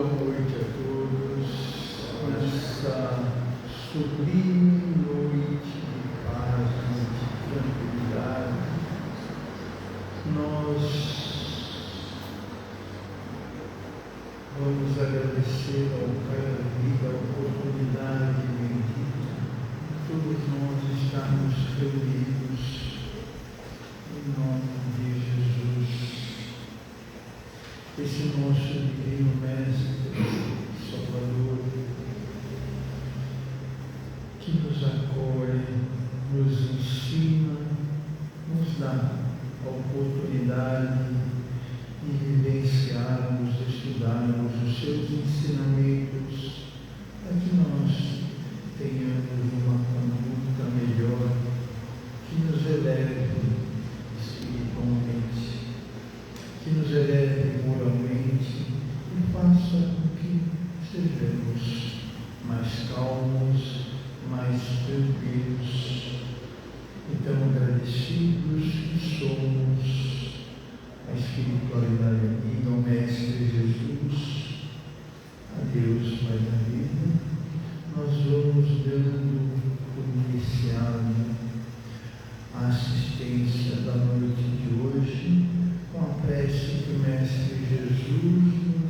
Boa noite a todos. Essa sublime noite de paz, de tranquilidade, nós vamos agradecer ao Pai da vida a oportunidade bendita de todos nós estarmos reunidos em nome de Jesus. Esse nosso divino Mestre, Salvador, que nos acolhe, nos ensina, nos dá a oportunidade de vivenciarmos, estudarmos os seus ensinamentos, para que nós tenhamos uma conduta melhor, que nos eleve espiritualmente, que nos eleve moralmente e faça com que sejamos mais calmos, mais tranquilos. Então, agradecidos que somos a espiritualidade amiga, o Mestre Jesus, a Deus Pai da vida, nós vamos dando por iniciado a assistência da noite de hoje, com a prece que o Mestre Jesus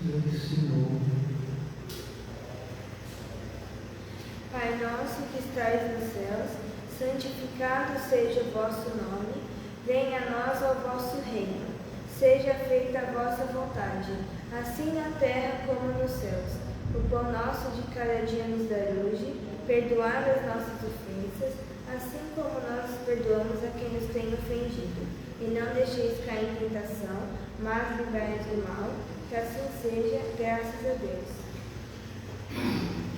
nos ensinou. Pai nosso que estais nos céus, santificado seja o vosso nome, venha a nós o vosso reino, seja feita a vossa vontade, assim na terra como nos céus. O pão nosso de cada dia nos dai hoje, perdoai as nossas ofensas, assim como nós perdoamos a quem nos tem ofendido. E não deixeis cair em tentação, mas livrai-nos do mal, que assim seja, graças a Deus.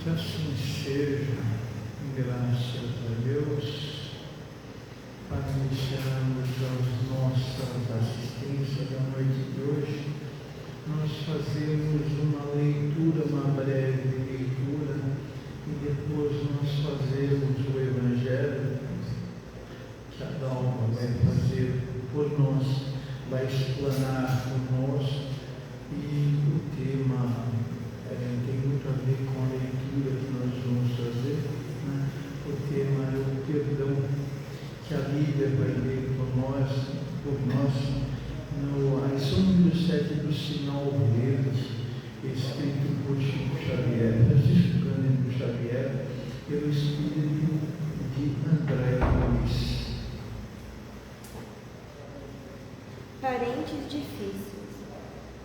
Que assim seja, graças a Deus. Para iniciarmos as nossas assistências da noite de hoje, nós fazemos uma leitura, uma breve leitura, e depois nós fazemos o Evangelho, que a Dalma vai fazer por nós, vai explanar por nós, e o tema tem muito a ver com a leitura que nós vamos fazer, né? O tema é o perdão, que a Bíblia vai ler por nós, a lição número 7 do Sinal Verde, escrito por Chico Xavier, Francisco Cândido Xavier, pelo Espírito de André Luiz. Parentes difíceis.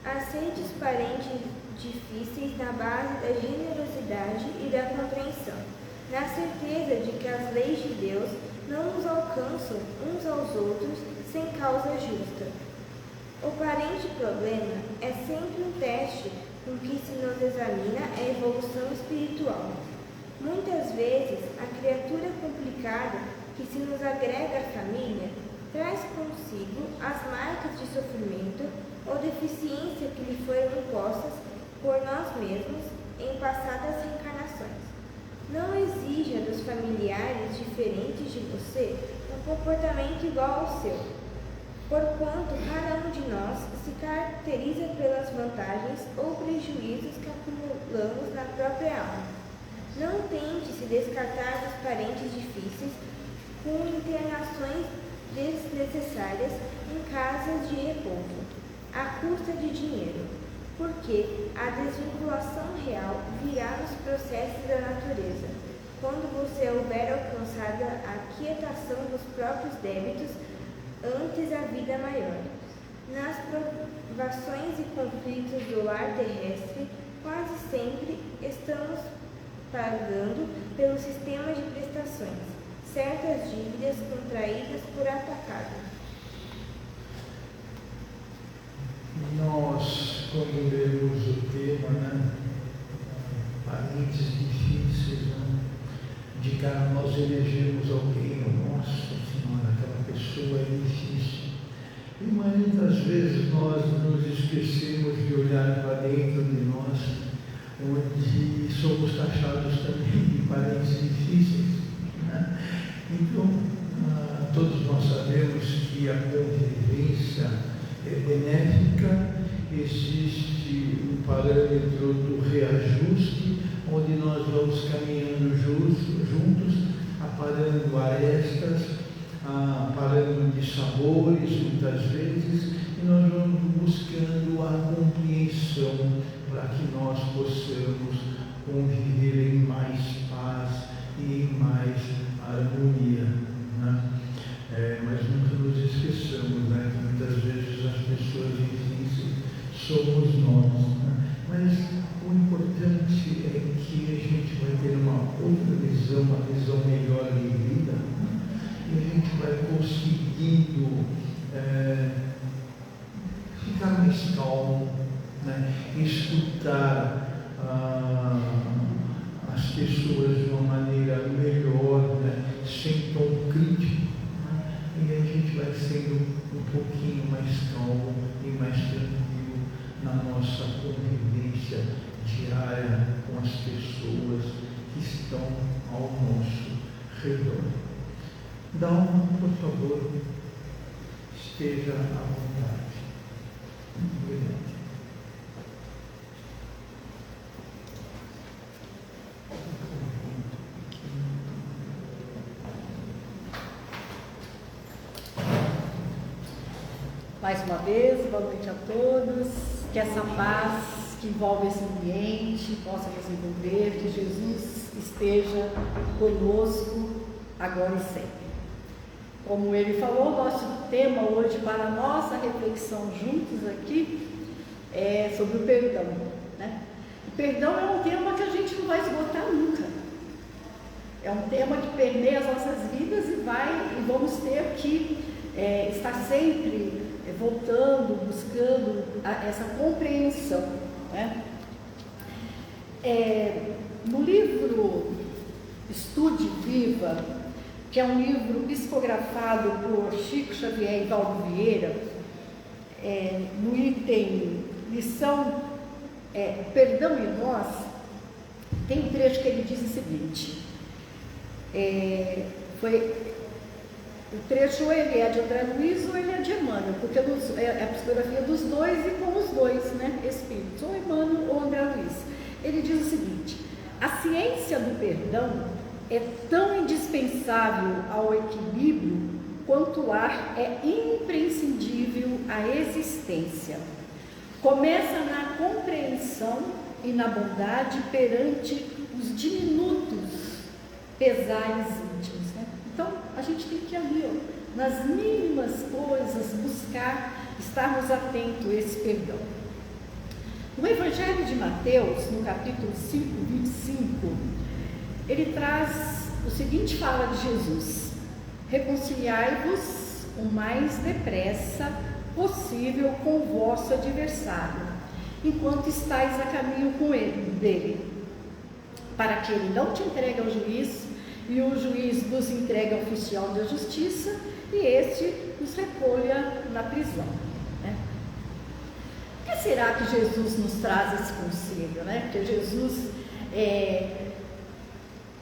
Aceites parentes difíceis na base da generosidade e da compreensão, na certeza de que as leis de Deus não nos alcançam uns aos outros sem causa justa. O parente problema é sempre um teste com que se nos examina a evolução espiritual. Muitas vezes, a criatura complicada que se nos agrega à família traz consigo as marcas de sofrimento ou deficiência que lhe foram impostas por nós mesmos em passadas reencarnações. Não exija dos familiares diferentes de você um comportamento igual ao seu, porquanto cada um de nós se caracteriza pelas vantagens ou prejuízos que acumulamos na própria alma. Não tente se descartar dos parentes difíceis com internações desnecessárias em casas de repouso, à custa de dinheiro, porque a desvinculação real virá nos processos da natureza, quando você houver alcançado a quietação dos próprios débitos antes a vida maior. Nas provações e conflitos do lar terrestre, quase sempre estamos pagando pelo sistema de prestações certas dívidas contraídas por atacado. Nós, quando lemos o tema, parentes difíceis, de cara nós elegemos alguém, nossa Senhora, aquela pessoa é difícil. E muitas vezes nós nos esquecemos de olhar para dentro de nós, onde somos taxados também de parentes difíceis. Então, todos nós sabemos que a convivência é benéfica existe um parâmetro do reajuste, onde nós vamos caminhando juntos, aparando arestas, aparando de sabores muitas vezes, e nós vamos buscando a compreensão para que nós possamos conviver em mais paz e em mais harmonia, né? Mas nunca nos esqueçamos, né, que muitas vezes as pessoas difíceis somos nós, né? Mas o importante é que a gente vai ter uma outra visão, uma visão melhor de vida, né? E a gente vai conseguindo ficar mais calmo, né? Escutar as pessoas de uma maneira melhor, né? Sem tom crítico, né? E a gente vai sendo um pouquinho mais calmo e mais tranquilo na nossa convivência diária com as pessoas que estão ao nosso redor. Dalma, por favor, esteja à vontade. Obrigado. Mais uma vez, boa noite a todos. Que essa paz que envolve esse ambiente possa nos envolver, que Jesus esteja conosco agora e sempre. Como ele falou, nosso tema hoje para a nossa reflexão juntos aqui é sobre o perdão, né? O perdão é um tema que a gente não vai esgotar nunca. É um tema que permeia as nossas vidas e vamos ter que estar sempre voltando, buscando essa compreensão, né? No livro Estude Viva, que é um livro psicografado por Chico Xavier e Valdo Vieira, no item lição Perdão em Nós, tem um trecho que ele diz o seguinte, o trecho ele é de André Luiz ou ele é de Emmanuel, porque é a psicografia dos dois e com os dois, né, espíritos, ou Emmanuel ou André Luiz. Ele diz o seguinte: a ciência do perdão é tão indispensável ao equilíbrio quanto o ar é imprescindível à existência. Começa na compreensão e na bondade perante os diminutos pesares íntimos, né? Então, a gente tem que ir ali, ó, nas mínimas coisas, buscar, estarmos atentos a esse perdão. No Evangelho de Mateus, no capítulo 5, 25, ele traz o seguinte, fala de Jesus: reconciliai-vos o mais depressa possível com o vosso adversário, enquanto estáis a caminho com ele, dele, para que ele não te entregue ao juiz, e o juiz vos entregue ao oficial da justiça, e este nos recolha na prisão, né? Por que será que Jesus nos traz esse conselho, né? Porque Jesus,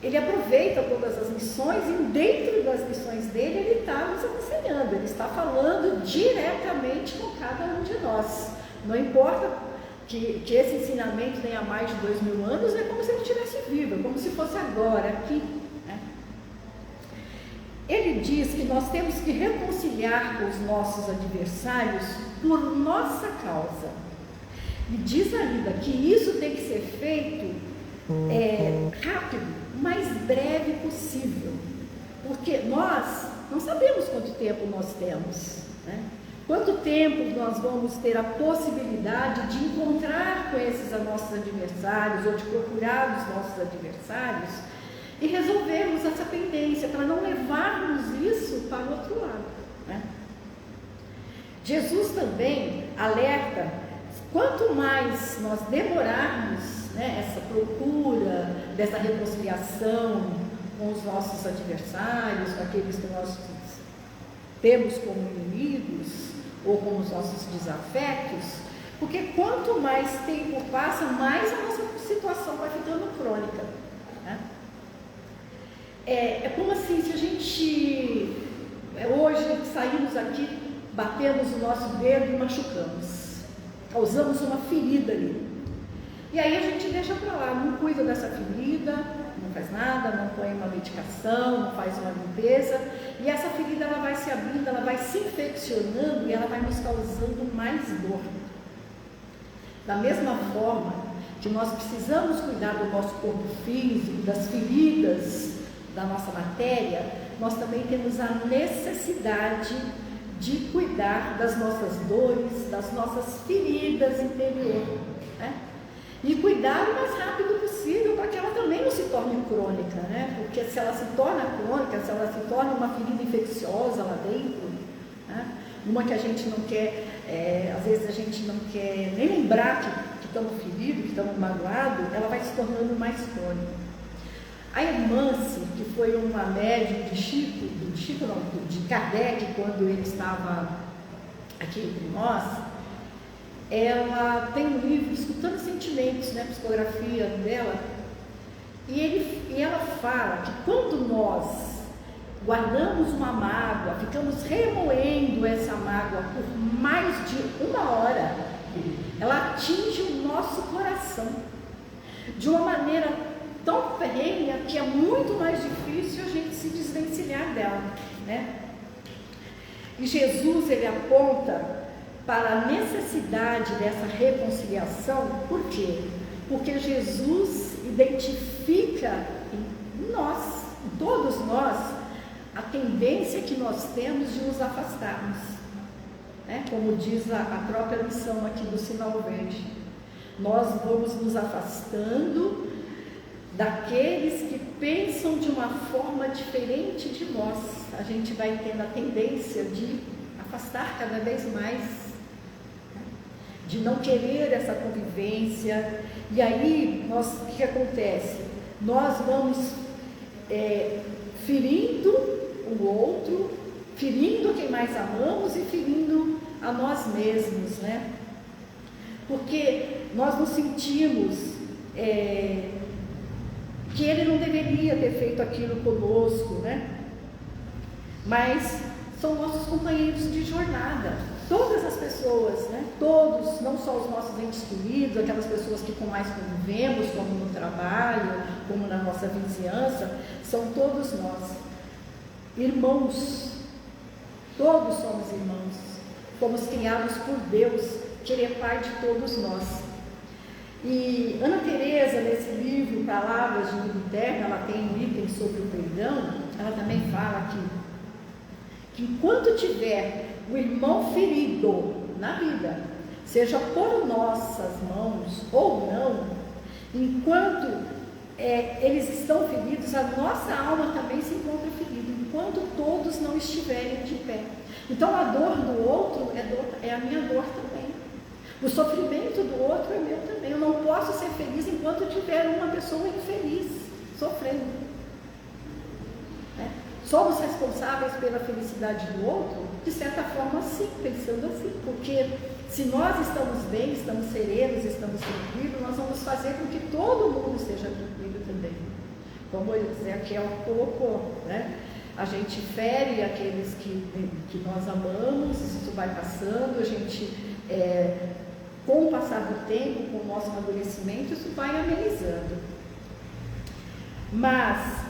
ele aproveita todas as lições, e dentro das lições dele, ele está nos aconselhando, ele está falando diretamente com cada um de nós. Não importa que esse ensinamento tenha mais de 2000 anos, é como se ele estivesse vivo, é como se fosse agora, aqui, né? Ele diz que nós temos que reconciliar com os nossos adversários por nossa causa. E diz ainda que isso tem que ser feito rápido, o mais breve possível, porque nós não sabemos quanto tempo nós temos, né? Quanto tempo nós vamos ter a possibilidade de encontrar com esses nossos adversários, ou de procurar os nossos adversários e resolvermos essa pendência, para não levarmos isso para o outro lado, né? Jesus também alerta, quanto mais nós demorarmos, né, essa procura dessa reconciliação com os nossos adversários, com aqueles que nós temos como inimigos, ou com os nossos desafetos, porque quanto mais tempo passa, mais a nossa situação vai ficando crônica, né? É como assim, se a gente hoje saímos aqui, batemos o nosso dedo e machucamos. causamos uma ferida ali. E aí a gente deixa para lá, não cuida dessa ferida, não faz nada, não põe uma medicação, não faz uma limpeza, e essa ferida ela vai se abrindo, ela vai se infeccionando e ela vai nos causando mais dor. Da mesma forma que nós precisamos cuidar do nosso corpo físico, das feridas da nossa matéria, nós também temos a necessidade de cuidar das nossas dores, das nossas feridas interiores, né? E cuidar o mais rápido possível para que ela também não se torne crônica, né? Porque se ela se torna crônica, se ela se torna uma ferida infecciosa lá dentro, né? Uma que a gente não quer, às vezes a gente não quer nem lembrar que estamos feridos, que estamos magoados, ela vai se tornando mais crônica. A Irmance, que foi uma médium de Kardec, quando ele estava aqui entre nós, ela tem um livro, Escutando Sentimentos, né, psicografia dela, e ela fala que quando nós guardamos uma mágoa, ficamos remoendo essa mágoa por mais de 1 hora, ela atinge o nosso coração de uma maneira tão ferrenha que é muito mais difícil a gente se desvencilhar dela, né? E Jesus, ele aponta para a necessidade dessa reconciliação. Por quê? Porque Jesus identifica em nós, em todos nós, a tendência que nós temos de nos afastarmos, né? Como diz a própria lição aqui do Sinal Verde, nós vamos nos afastando daqueles que pensam de uma forma diferente de nós. A gente vai tendo a tendência de afastar cada vez mais, de não querer essa convivência. E aí, o que acontece? Nós vamos ferindo o outro, ferindo quem mais amamos e ferindo a nós mesmos, né? Porque nós nos sentimos que ele não deveria ter feito aquilo conosco, né? Mas são nossos companheiros de jornada. Todas as pessoas, né? Todos, não só os nossos entes queridos, aquelas pessoas que com mais convivemos, como no trabalho, como na nossa vizinhança, são todos nós, irmãos. Todos somos irmãos. Fomos criados por Deus, que Ele é Pai de todos nós. E Ana Teresa, nesse livro, Palavras de Vida Eterna, ela tem um item sobre o perdão. Ela também fala que enquanto tiver o irmão ferido na vida, seja por nossas mãos ou não, enquanto eles estão feridos, a nossa alma também se encontra ferida, enquanto todos não estiverem de pé. Então a dor do outro é a minha dor também. O sofrimento do outro é meu também. Eu não posso ser feliz enquanto tiver uma pessoa infeliz, sofrendo. Né? Somos responsáveis pela felicidade do outro? De certa forma, sim, pensando assim. Porque se nós estamos bem, estamos serenos, estamos tranquilos, nós vamos fazer com que todo mundo esteja tranquilo também. Como Ezequiel colocou, né? A gente fere aqueles que nós amamos, isso vai passando, a gente... com o passar do tempo, com o nosso amadurecimento, isso vai amenizando. Mas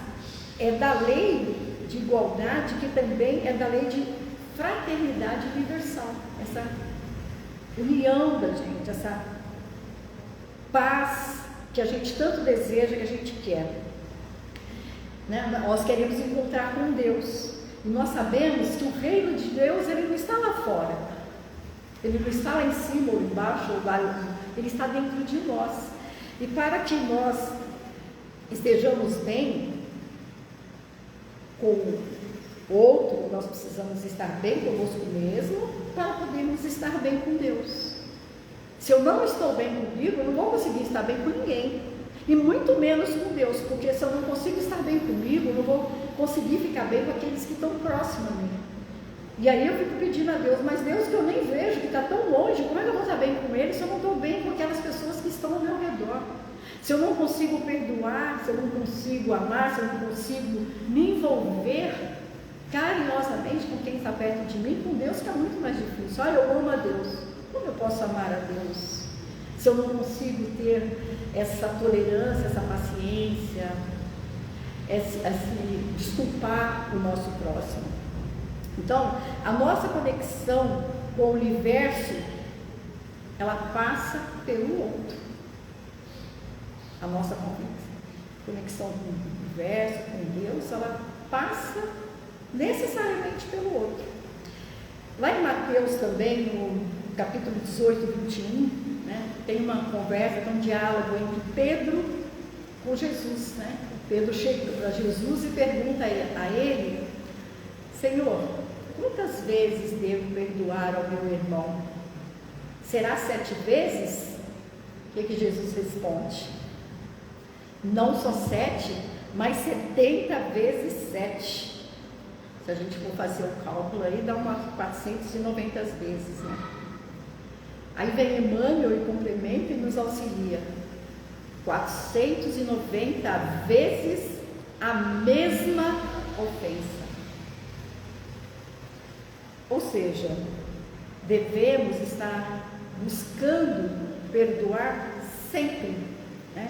é da lei de igualdade que também é da lei de fraternidade universal. Essa união da gente, essa paz que a gente tanto deseja, que a gente quer. Né? Nós queremos encontrar com Deus. E nós sabemos que o reino de Deus, ele não está lá fora. Ele não está lá em cima ou embaixo, ou lá, ele está dentro de nós. E para que nós estejamos bem com o outro, nós precisamos estar bem conosco mesmo, para podermos estar bem com Deus. Se eu não estou bem comigo, eu não vou conseguir estar bem com ninguém. E muito menos com Deus, porque se eu não consigo estar bem comigo, eu não vou conseguir ficar bem com aqueles que estão próximos a mim. E aí eu fico pedindo a Deus, mas Deus que eu nem vejo, que está tão longe, como é que eu vou estar bem com Ele se eu não estou bem com aquelas pessoas que estão ao meu redor? Se eu não consigo perdoar, se eu não consigo amar, se eu não consigo me envolver carinhosamente com quem está perto de mim, com Deus que é muito mais difícil. Olha, eu amo a Deus, Como eu posso amar a Deus se eu não consigo ter essa tolerância, essa paciência, esse desculpar o nosso próximo? Então, a nossa conexão com o universo, ela passa pelo outro. A nossa conexão com o universo, com Deus, ela passa necessariamente pelo outro. Lá em Mateus também, no capítulo 18, 21, né, tem uma conversa, tem um diálogo entre Pedro com Jesus, né? Pedro chega para Jesus e pergunta a ele: Senhor, quantas vezes devo perdoar ao meu irmão? Será 7 vezes? O que Jesus responde? Não só 7, mas 70 vezes 7. Se a gente for fazer o cálculo aí, dá umas 490 vezes, né? Aí vem Emmanuel e complementa e nos auxilia. 490 vezes a mesma ofensa. Ou seja, devemos estar buscando perdoar sempre, né?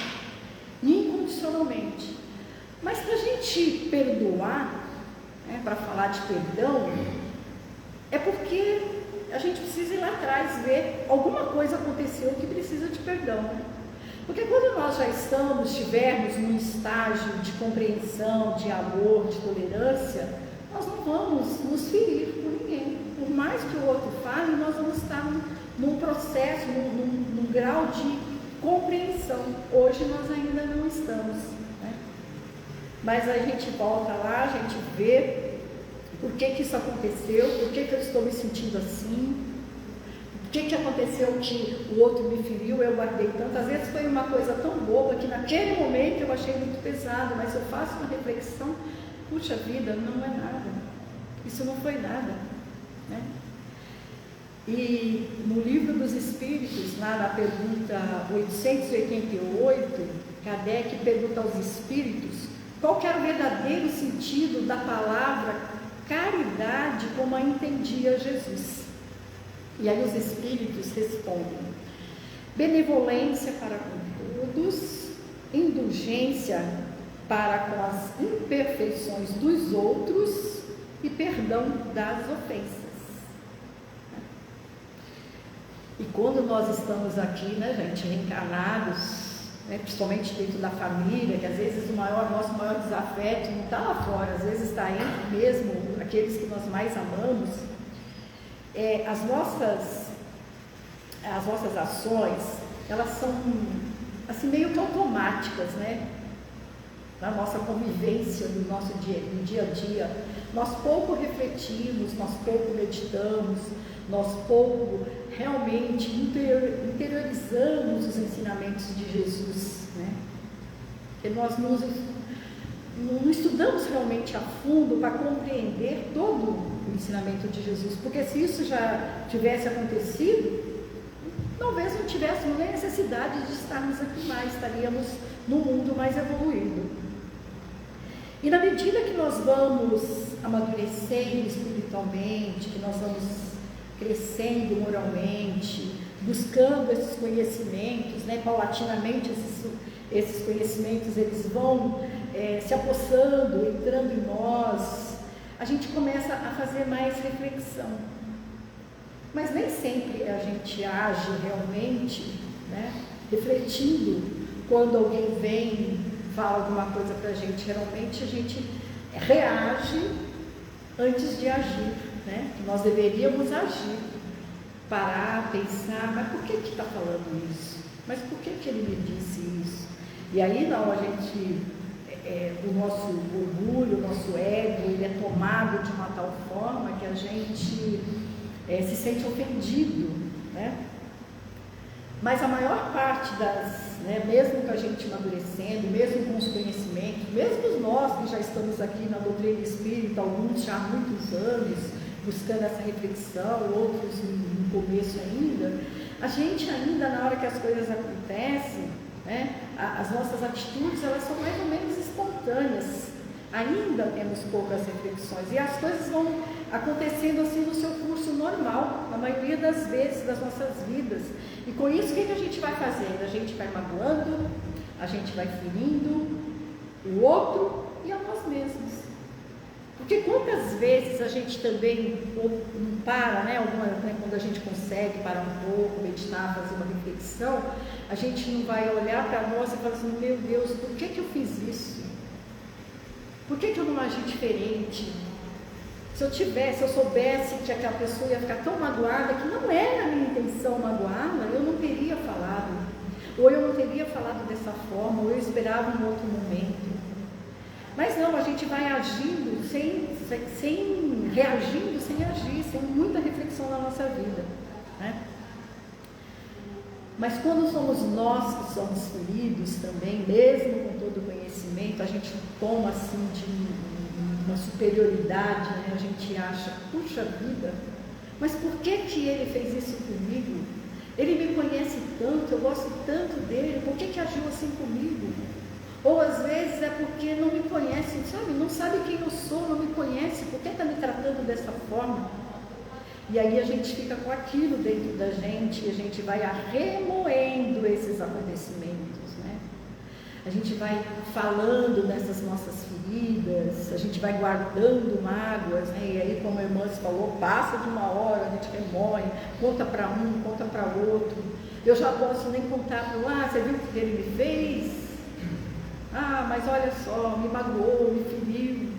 Incondicionalmente. Mas para a gente perdoar, né, para falar de perdão, é porque a gente precisa ir lá atrás, ver alguma coisa aconteceu que precisa de perdão. Porque quando nós já estivermos num estágio de compreensão, de amor, de tolerância, nós não vamos nos ferir por ninguém. Por mais que o outro fale, nós vamos estar num processo, num grau de compreensão. Hoje nós ainda não estamos, né? Mas a gente volta lá, a gente vê por que isso aconteceu, por que eu estou me sentindo assim, por que aconteceu que o outro me feriu, eu guardei tanto. Às vezes foi uma coisa tão boba que naquele momento eu achei muito pesado, mas eu faço uma reflexão, puxa vida, não é nada, isso não foi nada, né? E no Livro dos Espíritos, lá na pergunta 888, Kardec pergunta aos espíritos qual que era o verdadeiro sentido da palavra caridade como a entendia Jesus. E aí os espíritos respondem: benevolência para com todos, indulgência para com as imperfeições dos outros e perdão das ofensas. E quando nós estamos aqui, né, gente, reencarnados, né, principalmente dentro da família, que às vezes nosso maior desafeto não está lá fora, às vezes está entre mesmo aqueles que nós mais amamos, as nossas ações, elas são assim meio que automáticas, né? Na nossa convivência, no nosso dia a dia, nós pouco refletimos, nós pouco meditamos, nós pouco realmente interiorizamos os ensinamentos de Jesus, né? Porque nós não estudamos realmente a fundo para compreender todo o ensinamento de Jesus, porque se isso já tivesse acontecido, talvez não tivéssemos nem necessidade de estarmos aqui mais, estaríamos num mundo mais evoluído. E na medida que nós vamos amadurecendo espiritualmente, que nós vamos crescendo moralmente, buscando esses conhecimentos, né, paulatinamente esses conhecimentos eles vão se apossando, entrando em nós, a gente começa a fazer mais reflexão. Mas nem sempre a gente age realmente, né, refletindo quando alguém vem, fala alguma coisa para a gente. Geralmente a gente reage antes de agir, né? Nós deveríamos agir, parar, pensar, mas por que está falando isso? Mas por que ele me disse isso? E aí não, a gente, o nosso orgulho, o nosso ego, ele é tomado de uma tal forma que a gente se sente ofendido, né? Mas a maior parte mesmo com a gente amadurecendo, mesmo com os conhecimentos, mesmo nós que já estamos aqui na doutrina espírita, alguns já há muitos anos, buscando essa reflexão, outros no começo ainda, a gente ainda, na hora que as coisas acontecem, né, as nossas atitudes, elas são mais ou menos espontâneas. Ainda temos poucas reflexões e as coisas vão acontecendo assim no seu curso normal, na maioria das vezes das nossas vidas. E com isso, o que a gente vai fazendo? A gente vai magoando, a gente vai ferindo o outro e a nós mesmos. Porque quantas vezes a gente também não para, né? Quando a gente consegue parar um pouco, meditar, fazer uma reflexão, a gente não vai olhar para nós e falar assim, meu Deus, por que eu fiz isso? Por que eu não agi diferente? Se eu soubesse que aquela pessoa ia ficar tão magoada, que não era a minha intenção magoá-la, eu não teria falado. Ou eu não teria falado dessa forma, ou eu esperava um outro momento. Mas não, a gente vai agindo reagindo sem agir, sem muita reflexão na nossa vida, né? Mas quando somos nós que somos feridos também, mesmo com todo o conhecimento, a gente toma assim de uma superioridade, né? A gente acha, puxa vida, mas por que ele fez isso comigo? Ele me conhece tanto, eu gosto tanto dele, por que agiu assim comigo? Ou às vezes é porque não me conhece, sabe? Não sabe quem eu sou, não me conhece, por que está me tratando dessa forma? E aí a gente fica com aquilo dentro da gente e a gente vai remoendo esses acontecimentos, né? A gente vai falando dessas nossas feridas, a gente vai guardando mágoas, né? E aí, como a irmã falou, passa de uma hora, a gente remoe, conta para um, conta para outro. Eu já posso nem contar para você viu o que ele me fez? Mas olha só, me magoou, me feriu.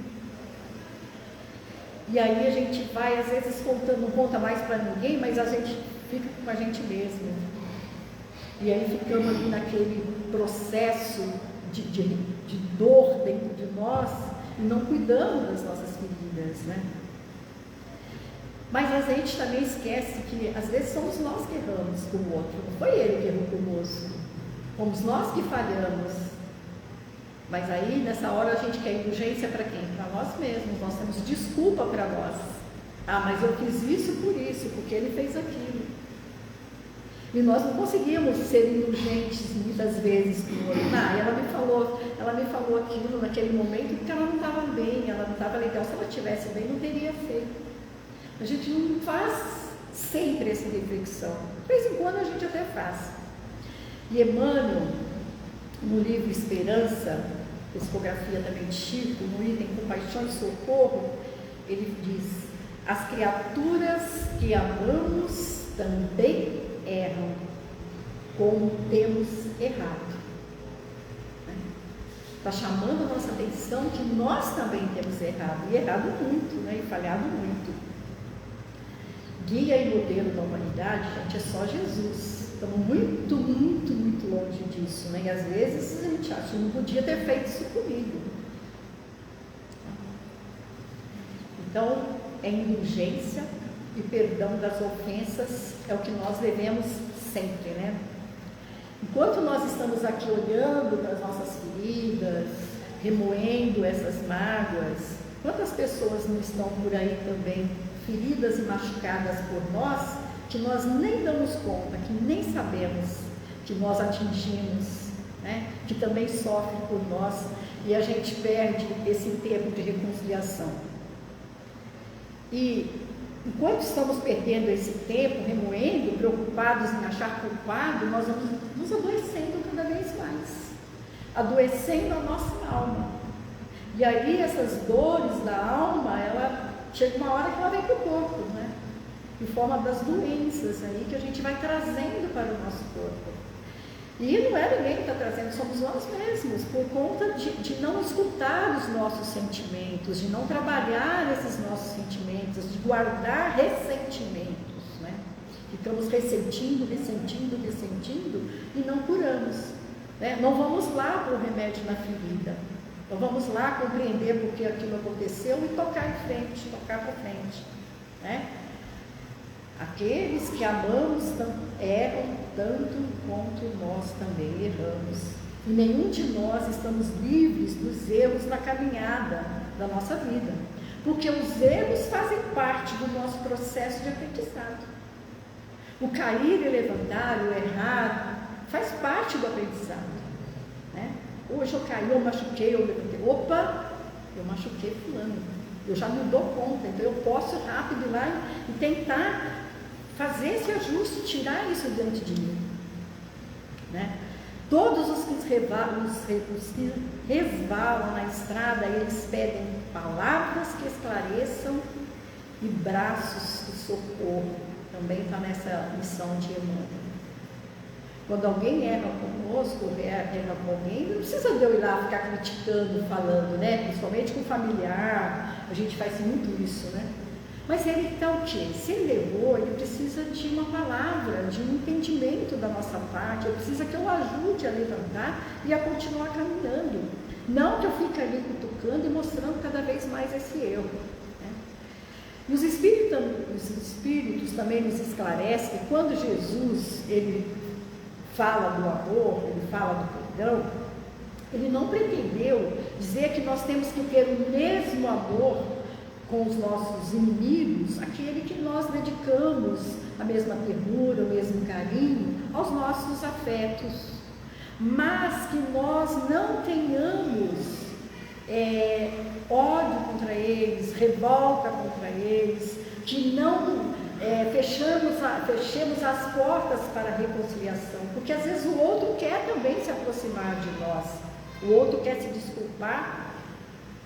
E aí a gente vai, às vezes, contando, não conta mais para ninguém, mas a gente fica com a gente mesmo. E aí ficamos ali naquele processo de dor dentro de nós e não cuidamos das nossas feridas, né? Mas a gente também esquece que, às vezes, somos nós que erramos com o outro. Não foi ele que errou conosco. Fomos nós que falhamos. Mas aí, nessa hora, a gente quer indulgência para quem? Para nós mesmos. Nós temos desculpa para nós. Mas eu fiz isso por isso, porque ele fez aquilo. E nós não conseguimos ser indulgentes muitas vezes com o outro. Ela me falou aquilo naquele momento porque ela não estava bem, ela não estava legal. Se ela estivesse bem, não teria feito. A gente não faz sempre essa reflexão. De vez em quando a gente até faz. E Emmanuel, no livro Esperança, psicografia também de Chico, no item Compaixão e Socorro, ele diz: as criaturas que amamos também erram, como temos errado. Está chamando a nossa atenção que nós também temos errado, e errado muito, né? E falhado muito. Guia e modelo da humanidade, gente, é só Jesus. Estamos muito, muito, muito longe disso, né? E às vezes a gente acha que não podia ter feito isso comigo. Então, é indulgência e perdão das ofensas é o que nós devemos sempre, né? Enquanto nós estamos aqui olhando para as nossas feridas, remoendo essas mágoas, quantas pessoas não estão por aí também feridas e machucadas por nós, que nós nem damos conta, que nem sabemos que nós atingimos, né? Que também sofre por nós, e a gente perde esse tempo de reconciliação. E enquanto estamos perdendo esse tempo, remoendo, preocupados em achar culpado, nós vamos nos adoecendo cada vez mais, adoecendo a nossa alma. E aí essas dores da alma, ela chega uma hora que ela vem para o corpo, né? Em forma das doenças aí que a gente vai trazendo para o nosso corpo. E não é ninguém que está trazendo, somos nós mesmos, por conta de não escutar os nossos sentimentos, de não trabalhar esses nossos sentimentos, de guardar ressentimentos, né? Ficamos ressentindo e não curamos, né? Não vamos lá para o remédio na ferida, não vamos lá compreender por que aquilo aconteceu e tocar em frente, tocar para frente, né? Aqueles que amamos erram tanto quanto nós também erramos. E nenhum de nós estamos livres dos erros na caminhada da nossa vida. Porque os erros fazem parte do nosso processo de aprendizado. O cair e levantar, o errar, faz parte do aprendizado, né? Hoje eu caí, eu machuquei, eu levantei. Opa, eu machuquei fulano, eu já me dou conta, então eu posso rápido ir lá e tentar fazer esse ajuste, tirar isso dentro de mim, né? Todos os que resvalam na estrada, eles pedem palavras que esclareçam e braços de socorro. Também está nessa missão de Emmanuel. Quando alguém erra conosco, erra com alguém, não precisa de eu ir lá ficar criticando, falando, né? Principalmente com familiar, a gente faz muito isso, né? Mas ele está o quê? Se ele errou, ele precisa de uma palavra, de um entendimento da nossa parte, ele precisa que eu ajude a levantar e a continuar caminhando. Não que eu fique ali cutucando e mostrando cada vez mais esse erro. Né? E os espíritos também nos esclarecem que quando Jesus ele fala do amor, ele fala do perdão, ele não pretendeu dizer que nós temos que ter o mesmo amor com os nossos inimigos, aquele que nós dedicamos a mesma ternura, o mesmo carinho aos nossos afetos, mas que nós não tenhamos ódio contra eles, revolta contra eles, que não fechemos as portas para a reconciliação, porque às vezes o outro quer também se aproximar de nós, o outro quer se desculpar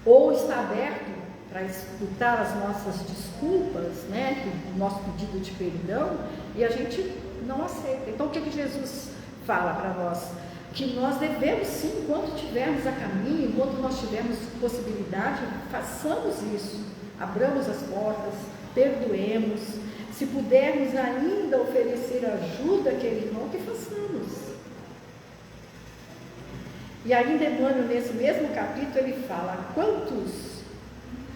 ou está aberto para escutar as nossas desculpas, né, o nosso pedido de perdão, e a gente não aceita. Então o que Jesus fala para nós? Que nós devemos sim, enquanto estivermos a caminho, enquanto nós tivermos possibilidade, façamos isso, abramos as portas, perdoemos, se pudermos ainda oferecer ajuda àquele irmão, que façamos. E ainda Emmanuel, nesse mesmo capítulo, ele fala: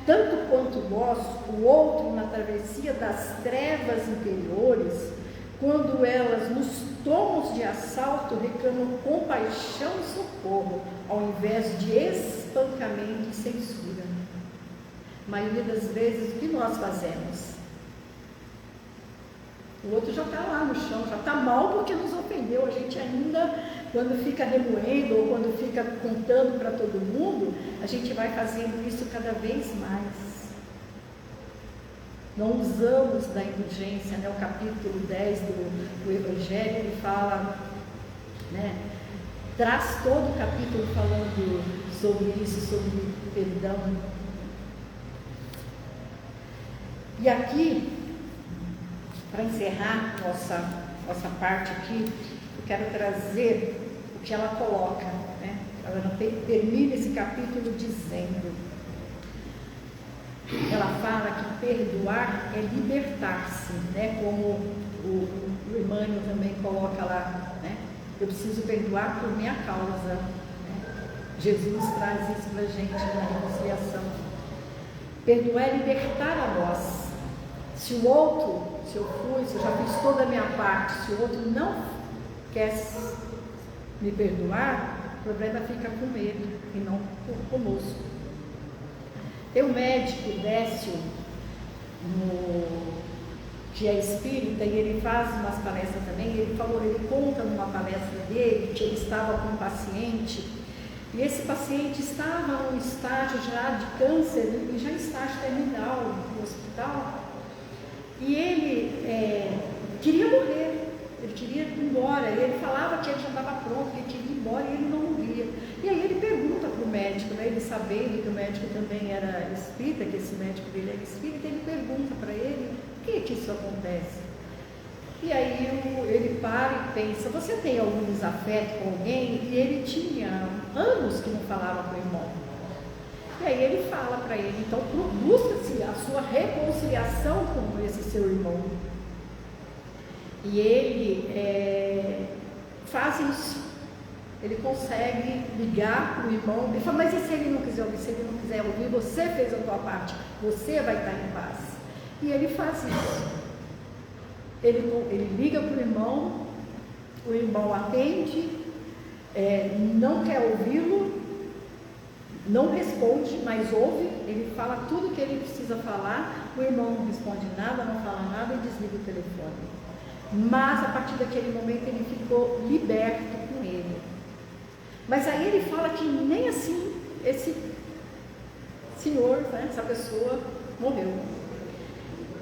tanto quanto nós, o outro na travessia das trevas interiores, quando elas nos tomam de assalto, reclamam compaixão e socorro, ao invés de espancamento e censura. A maioria das vezes, o que nós fazemos? O outro já está lá no chão, já está mal porque nos ofendeu. A gente ainda, quando fica remoendo ou quando fica contando para todo mundo, a gente vai fazendo isso cada vez mais. Não usamos da indulgência, né? O capítulo 10 do Evangelho, ele fala, né? Traz todo o capítulo falando sobre isso, sobre perdão. E aqui, para encerrar nossa parte aqui, eu quero trazer o que ela coloca, né? Ela termina esse capítulo dizendo, ela fala que perdoar é libertar-se, né? Como o Emmanuel também coloca lá, né? Eu preciso perdoar por minha causa, né? Jesus traz isso para a gente na reconciliação. Perdoar é libertar a nós. Se o outro, se eu já fiz toda a minha parte, se o outro não quer me perdoar, o problema fica com ele e não conosco. Tem um médico, Décio, que é espírita, e ele faz umas palestras também. Ele conta numa palestra dele que ele estava com um paciente, e esse paciente estava num estágio já de câncer, e já em estágio terminal no hospital. E ele queria morrer, ele queria ir embora, ele falava que ele já estava pronto, que ele queria ir embora e ele não morria. E aí ele pergunta para o médico, né, ele sabendo que o médico também era espírita, que esse médico dele era espírita, ele pergunta para ele, por que isso acontece? E aí ele para e pensa, você tem algum desafeto com alguém? E ele tinha anos que não falava com o irmão. E aí ele fala para ele, então busca-se a sua reconciliação com esse seu irmão. E ele faz isso. Ele consegue ligar para o irmão, ele fala, mas e se ele não quiser ouvir? Se ele não quiser ouvir, você fez a tua parte, você vai estar em paz. E ele faz isso. Ele liga para o irmão atende, não quer ouvi-lo, não responde, mas ouve, ele fala tudo o que ele precisa falar, o irmão não responde nada, não fala nada e desliga o telefone. Mas a partir daquele momento ele ficou liberto com ele. Mas aí ele fala que nem assim, esse senhor, né, essa pessoa morreu.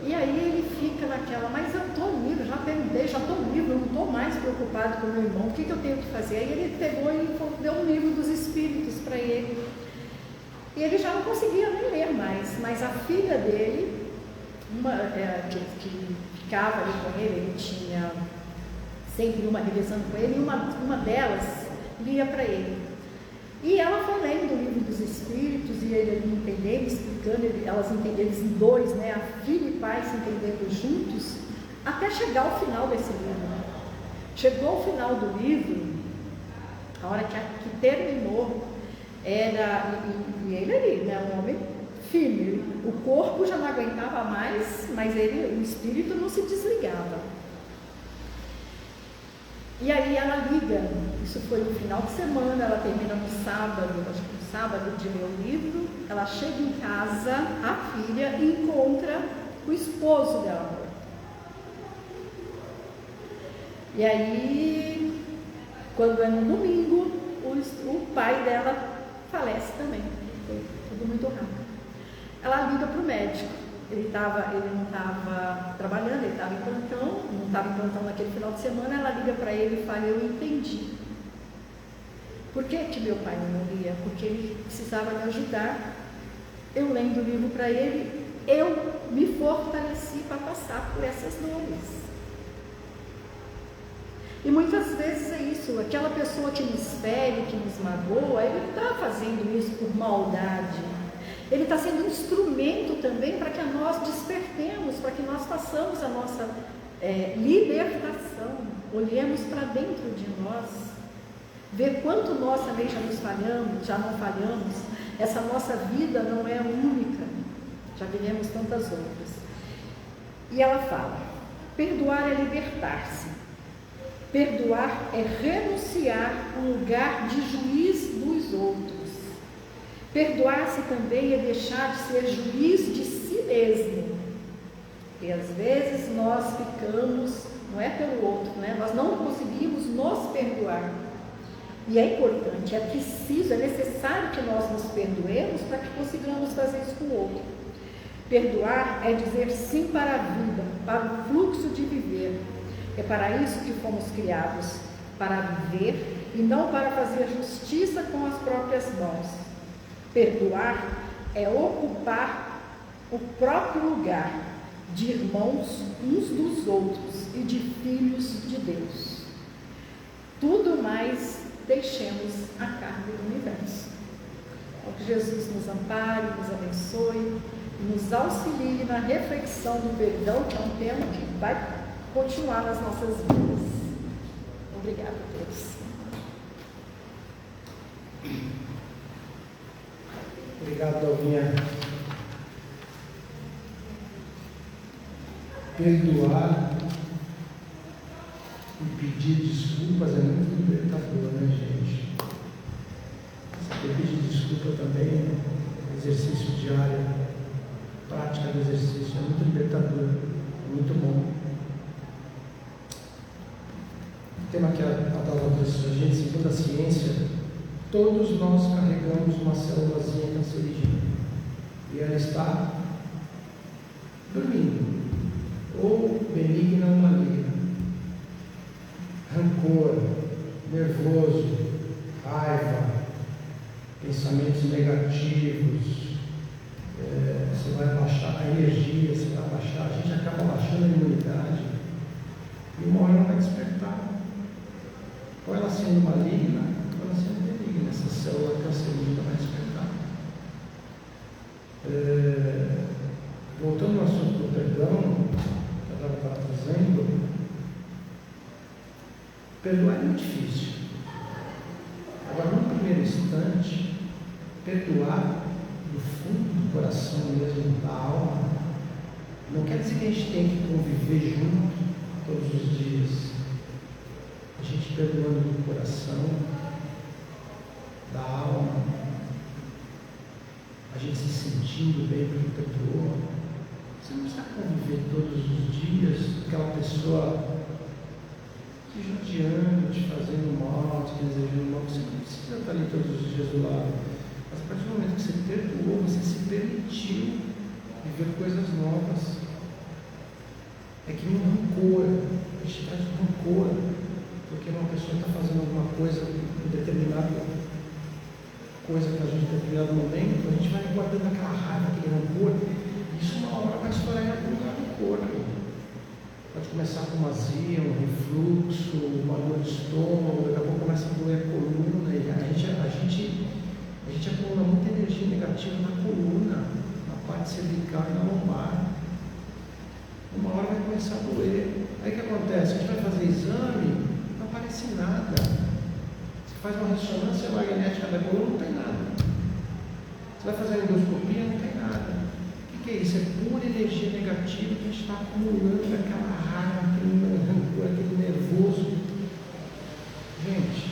E aí ele fica naquela, mas eu estou livre, já perguntei, já estou livre, eu não estou mais preocupado com o meu irmão, o que eu tenho que fazer? Aí ele pegou e deu um livro dos Espíritos para ele. E ele já não conseguia nem ler mais, mas a filha dele, que ficava ali com ele tinha sempre uma revezando com ele, e uma delas lia para ele. E ela foi lendo o livro dos Espíritos, e ele ali entendendo, explicando, elas entendendo, eles em dois, né, a filha e pai se entendendo juntos, até chegar ao final desse livro. Chegou ao final do livro, a hora que terminou, era, e ele ali, né, um homem firme, o corpo já não aguentava mais, mas o espírito não se desligava. E aí ela liga, isso foi no final de semana, ela termina no sábado, acho que no sábado de ler o livro, ela chega em casa, a filha, e encontra o esposo dela. E aí, quando é no domingo, o pai dela falece também, foi tudo muito rápido. Ela liga para o médico. Ele não estava trabalhando, ele estava em plantão, não estava em plantão naquele final de semana. Ela liga para ele e fala: eu entendi. Por que meu pai não morria? Porque ele precisava me ajudar. Eu lendo o livro para ele, eu me fortaleci para passar por essas dores. E muitas vezes é isso, aquela pessoa que nos fere, que nos magoa, ele não está fazendo isso por maldade. Ele está sendo um instrumento também para que nós despertemos, para que nós façamos a nossa libertação, olhemos para dentro de nós, ver quanto nós também já não falhamos, essa nossa vida não é única, já vivemos tantas outras. E ela fala: perdoar é libertar-se, perdoar é renunciar ao lugar de juiz dos outros. Perdoar-se também é deixar de ser juiz de si mesmo. E às vezes nós ficamos, não é pelo outro, né? Nós não conseguimos nos perdoar. E é importante, é preciso, é necessário que nós nos perdoemos para que consigamos fazer isso com o outro. Perdoar é dizer sim para a vida, para o fluxo de viver. É para isso que fomos criados, para viver e não para fazer justiça com as próprias mãos. Perdoar é ocupar o próprio lugar de irmãos uns dos outros e de filhos de Deus. Tudo mais deixemos a carga do universo. Que Jesus nos ampare, nos abençoe, nos auxilie na reflexão do perdão, que é um tema que vai continuar nas nossas vidas. Obrigada a todos. Obrigado, Dalvinha. Perdoar e pedir desculpas é muito libertador, né, gente? Pedir desculpa também, exercício diário, prática do exercício, é muito libertador, muito bom. O tema que a Dalva trouxe para a gente, segundo a ciência, todos nós carregamos uma célulazinha cancerígena e ela está dormindo, ou benigna ou maligna. Rancor, nervoso, raiva, pensamentos negativos, você vai baixar a energia, você vai baixar, a gente acaba baixando a imunidade e uma hora ela vai despertar, ou ela sendo maligna, ou ela sendo benigna, essa célula cancerígena vai despertar. Voltando ao assunto do perdão, que eu estava trazendo, perdoar é muito difícil. Agora, no primeiro instante, perdoar do fundo do coração mesmo, da alma, não quer dizer que a gente tem que conviver junto todos os dias. A gente perdoando do coração, da alma, a gente se sentindo bem porque perdoou. Você não precisa conviver todos os dias com aquela pessoa te judiando, te fazendo mal, te desejando mal. Você não precisa estar ali todos os dias do lado. Mas a partir do momento que você perdoou, você se viver coisas novas. É que um rancor, a gente traz um rancor, porque uma pessoa está fazendo alguma coisa em determinada coisa que a gente em determinado momento, a gente vai guardando aquela raiva, aquele rancor, e isso uma hora vai estourar em algum lugar do corpo. Pode começar com uma azia, um refluxo, uma dor de estômago, daqui a pouco começa a doer a coluna, e a gente acumula muita energia negativa na coluna, na parte cervical e na lombar. Uma hora vai começar a doer. Aí o que acontece? A gente vai fazer exame, não aparece nada. Você faz uma ressonância magnética da coluna, não tem nada. Você vai fazer a endoscopia, não tem nada. O que é isso? É pura energia negativa que a gente está acumulando, aquela raiva, aquele rancor, aquele nervoso. Gente,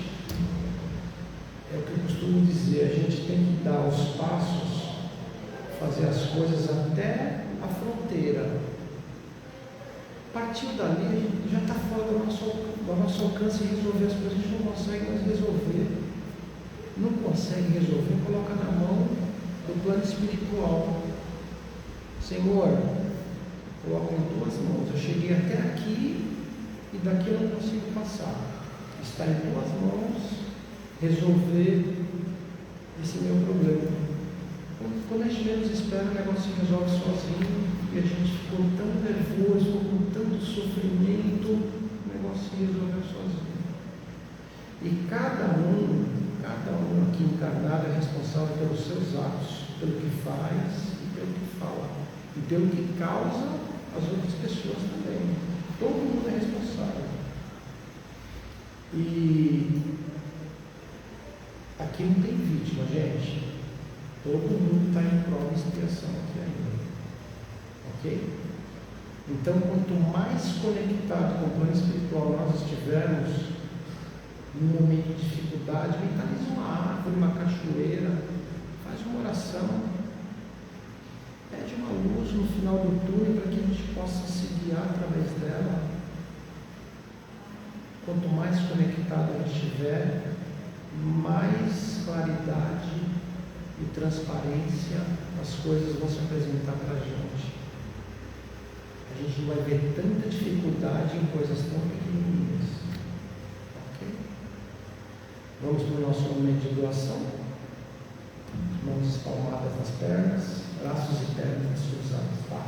é o que eu costumo dizer, a gente tem que dar os passos, fazer as coisas até a fronteira. Partiu dali, a gente já está fora do nosso alcance de resolver as coisas, a gente não consegue mais resolver. Não consegue resolver, coloca na mão do plano espiritual. Senhor, coloco em tuas mãos, eu cheguei até aqui e daqui eu não consigo passar. Está em tuas mãos resolver esse meu problema. Quando a gente menos espera, o negócio se resolve sozinho e a gente ficou tão nervoso, com tanto sofrimento, o negócio se resolveu sozinho. E cada um aqui encarnado é responsável pelos seus atos, pelo que faz e pelo que fala, e pelo que causa as outras pessoas também. Todo mundo é responsável. E aqui não tem vítima, gente. Todo mundo está em prova e expiação aqui ainda. Ok? Então, quanto mais conectado com o plano espiritual nós estivermos, num momento de dificuldade, mentaliza uma árvore, uma cachoeira, faz uma oração, pede uma luz no final do túnel para que a gente possa se guiar através dela. Quanto mais conectado a gente estiver, mais claridade e transparência as coisas vão se apresentar para a gente. A gente não vai ver tanta dificuldade em coisas tão pequenininhas. Ok? Vamos para o nosso momento de doação. Mãos espalmadas nas pernas, braços e pernas cruzados. Tá?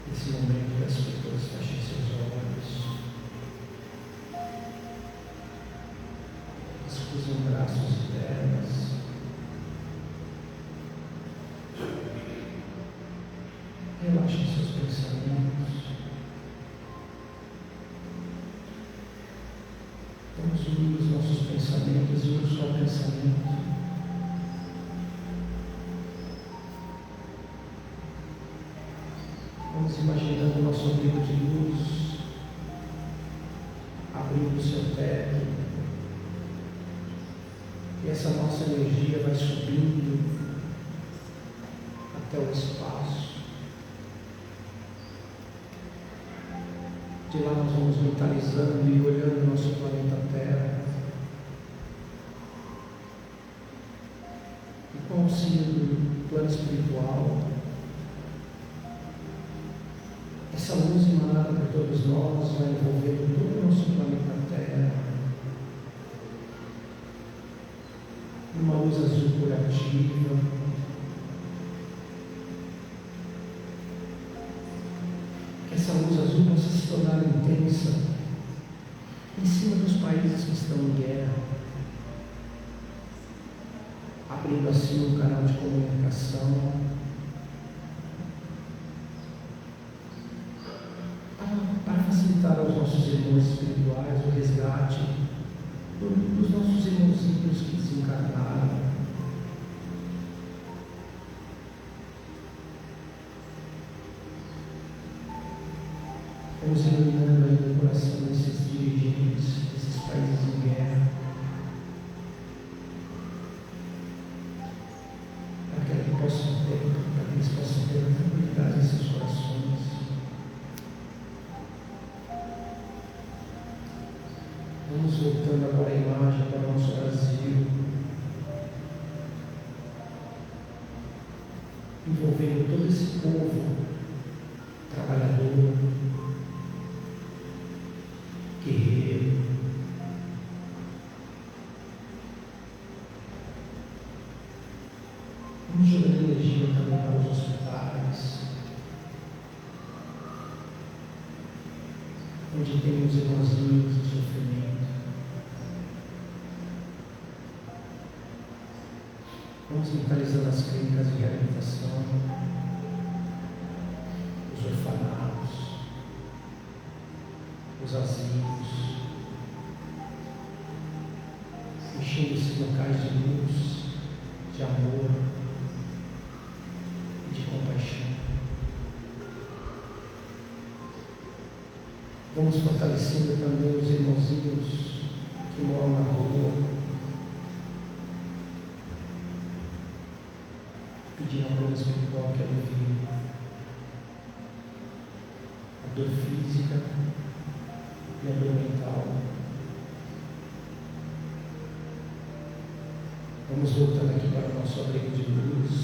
Nesse momento, peço que todos fechem seus olhos, cruzem braços e pernas, relaxem seus pensamentos, vamos unir os nossos pensamentos e um só pensamento. Vamos imaginando o nosso abrigo de luz, abrindo o seu teto, e essa nossa energia vai subindo até o espaço. De lá nós vamos mentalizando e olhando o nosso planeta Terra. E com o auxílio do plano espiritual, essa luz emanada por todos nós vai envolvendo todo o nosso planeta Terra. Uma luz azul curativa. Que essa luz azul possa se tornar intensa em cima dos países que estão em guerra, abrindo assim um canal de comunicação para facilitar aos nossos irmãos espirituais o resgate irmãozinhos que desencarnaram. Vamos iluminando aí o coração desses dirigentes, desses países em guerra, para que eles possam ter a tranquilidade em seus corações. Vamos voltando agora a imagem para o nosso Brasil, envolvendo todo esse povo trabalhador, guerreiro. Vamos jogar energia também para os hospitais, onde tem os irmãozinhos em sofrimento. Vamos mentalizando as clínicas de reabilitação, os orfanatos, os asilos, enchendo esses locais de luz, de amor e de compaixão. Vamos fortalecendo também os irmãozinhos que moram na rua, pedindo apoio espiritual que alivie a dor física e a dor mental. Vamos voltando aqui para o nosso abrigo de luz.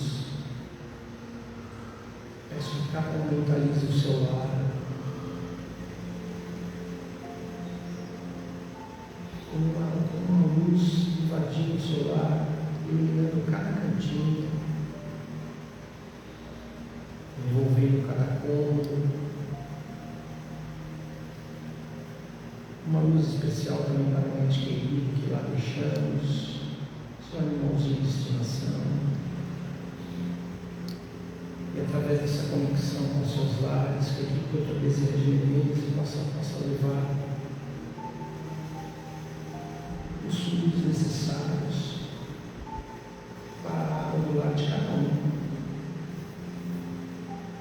Peço que cada um mentalize o seu lar, com uma luz invadindo o seu lar, iluminando cada cantinho, envolvendo cada cômodo. Uma luz especial também para o ente querido que lá deixamos, seu animalzinho de estimação. E através dessa conexão com os seus lares, que a equipe do outro desejo neles possa levar os fluidos necessários para o lar de cada um.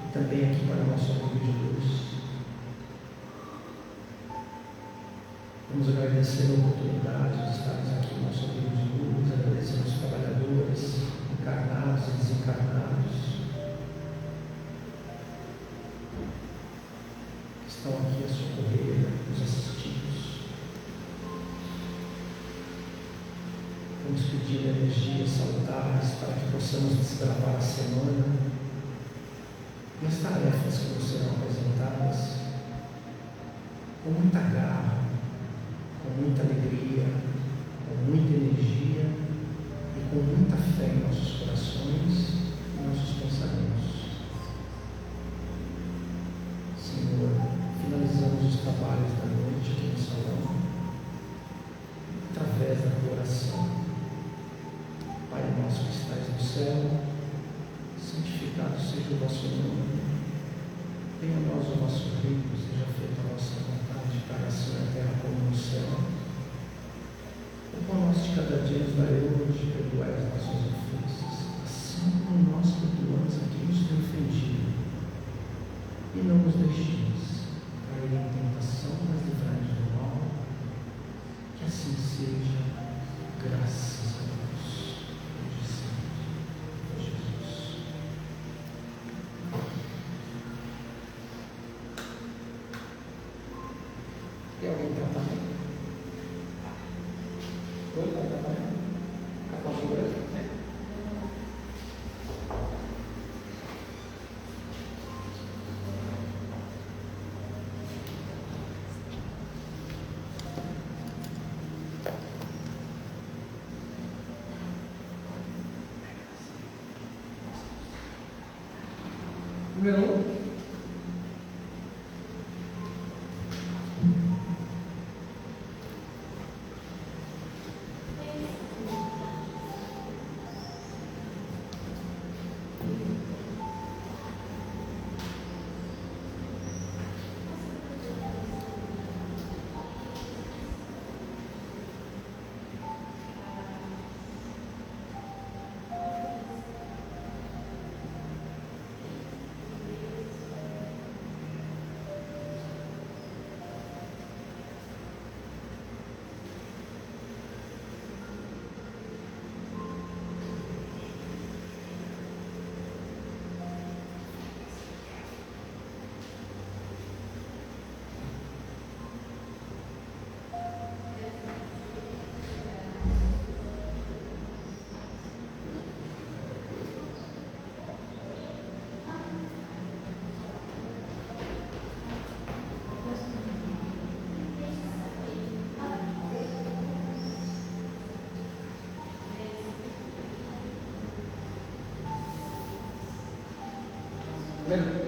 E também aqui para o nosso abrigo de luz. Vamos agradecer a oportunidade de estarmos aqui no nosso abrigo de luz, agradecer aos trabalhadores encarnados e desencarnados que estão aqui a socorrer os assistidos. Vamos pedir energias salutares para que possamos desbravar a semana e as tarefas que nos serão apresentadas com muita garra, com muita alegria, com muita energia e com muita fé em nossos corações e nossos pensamentos. Senhor, finalizamos os trabalhos da noite aqui no salão através da tua oração. Pai nosso que estais no céu, santificado seja o vosso nome. Venha a nós o vosso reino, seja feita a vossa vontade, para assim na terra como no céu. O pão nosso de cada dia nos dai hoje, perdoai as nossas ofensas, assim como nós perdoamos a quem nos tem ofendido. E não nos deixeis cair em tentação, mas livrai-nos do mal. Que assim seja, graças a Deus. Hoje sempre, Jesus. Tem alguém trabalhando? Oi, está trabalhando? Está com a segurança? Número 1. Né?